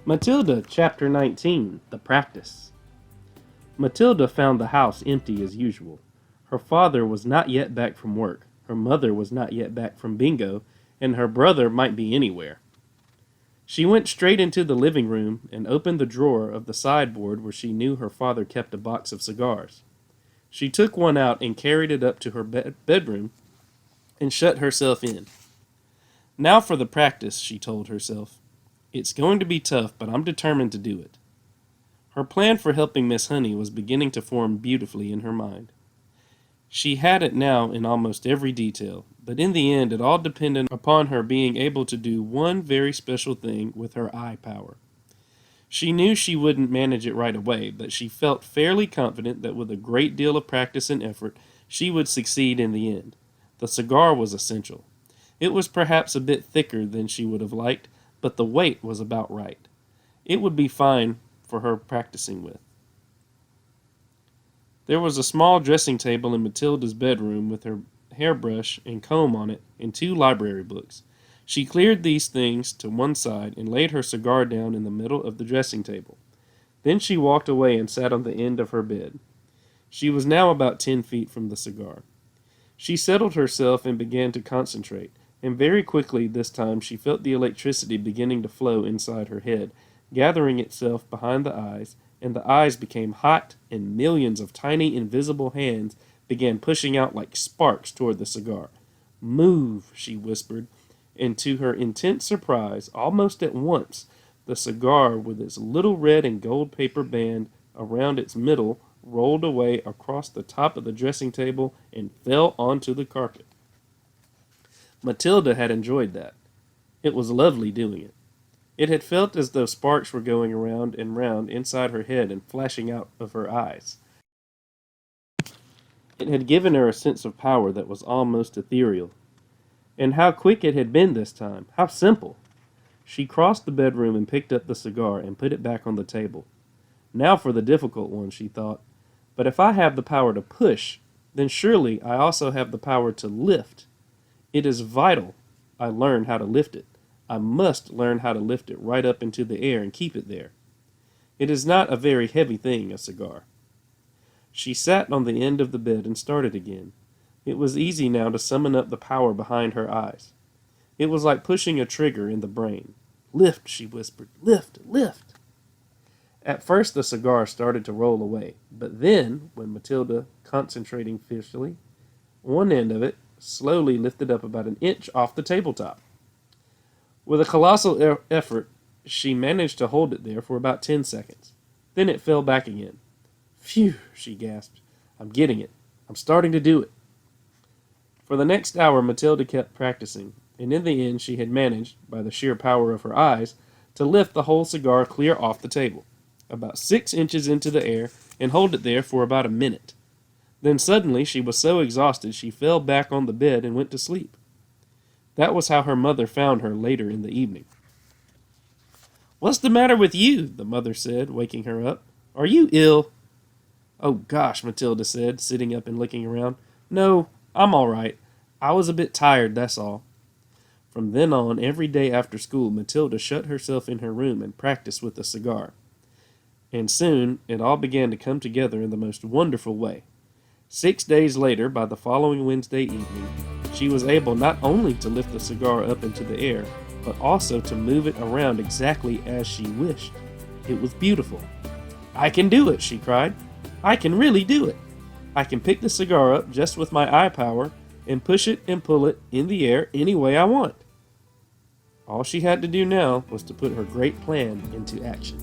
Matilda, Chapter 19, The Practice. Matilda found the house empty as usual. Her father was not yet back from work, her mother was not yet back from bingo, and her brother might be anywhere. She went straight into the living room and opened the drawer of the sideboard where she knew her father kept a box of cigars. She took one out and carried it up to her bedroom and shut herself in. Now for the practice, she told herself. It's going to be tough, but I'm determined to do it. Her plan for helping Miss Honey was beginning to form beautifully in her mind. She had it now in almost every detail, but in the end it all depended upon her being able to do one very special thing with her eye power. She knew she wouldn't manage it right away, but she felt fairly confident that with a great deal of practice and effort, she would succeed in the end. The cigar was essential. It was perhaps a bit thicker than she would have liked, but the weight was about right. It would be fine for her practicing with. There was a small dressing table in Matilda's bedroom with her hairbrush and comb on it and 2 library books. She cleared these things to one side and laid her cigar down in the middle of the dressing table. Then she walked away and sat on the end of her bed. She was now about 10 feet from the cigar. She settled herself and began to concentrate, and very quickly this time she felt the electricity beginning to flow inside her head, gathering itself behind the eyes, and the eyes became hot, and millions of tiny invisible hands began pushing out like sparks toward the cigar. "Move," she whispered, and to her intense surprise, almost at once, the cigar with its little red and gold paper band around its middle rolled away across the top of the dressing table and fell onto the carpet. Matilda had enjoyed that. It was lovely doing it. It had felt as though sparks were going round and round inside her head and flashing out of her eyes. It had given her a sense of power that was almost ethereal. And how quick it had been this time! How simple! She crossed the bedroom and picked up the cigar and put it back on the table. Now for the difficult one, she thought. But if I have the power to push, then surely I also have the power to lift. It is vital I learn how to lift it. I must learn how to lift it right up into the air and keep it there. It is not a very heavy thing, a cigar. She sat on the end of the bed and started again. It was easy now to summon up the power behind her eyes. It was like pushing a trigger in the brain. "Lift," she whispered. "Lift, lift." At first the cigar started to roll away, but then, when Matilda, concentrating fiercely, one end of it slowly lifted up about an inch off the tabletop. With a colossal effort, she managed to hold it there for about 10 seconds. Then it fell back again. "Phew," she gasped. "I'm getting it. I'm starting to do it." For the next hour, Matilda kept practicing, and in the end she had managed, by the sheer power of her eyes, to lift the whole cigar clear off the table, about 6 inches into the air, and hold it there for about a minute. Then suddenly she was so exhausted she fell back on the bed and went to sleep. That was how her mother found her later in the evening. "What's the matter with you?" the mother said, waking her up. "Are you ill?" "Oh, gosh," Matilda said, sitting up and looking around. "No, I'm all right. I was a bit tired, that's all." From then on, every day after school, Matilda shut herself in her room and practiced with the cigar. And soon it all began to come together in the most wonderful way. 6 days later, by the following Wednesday evening, she was able not only to lift the cigar up into the air, but also to move it around exactly as she wished. It was beautiful. "I can do it," she cried. "I can really do it. I can pick the cigar up just with my eye power and push it and pull it in the air any way I want." All she had to do now was to put her great plan into action.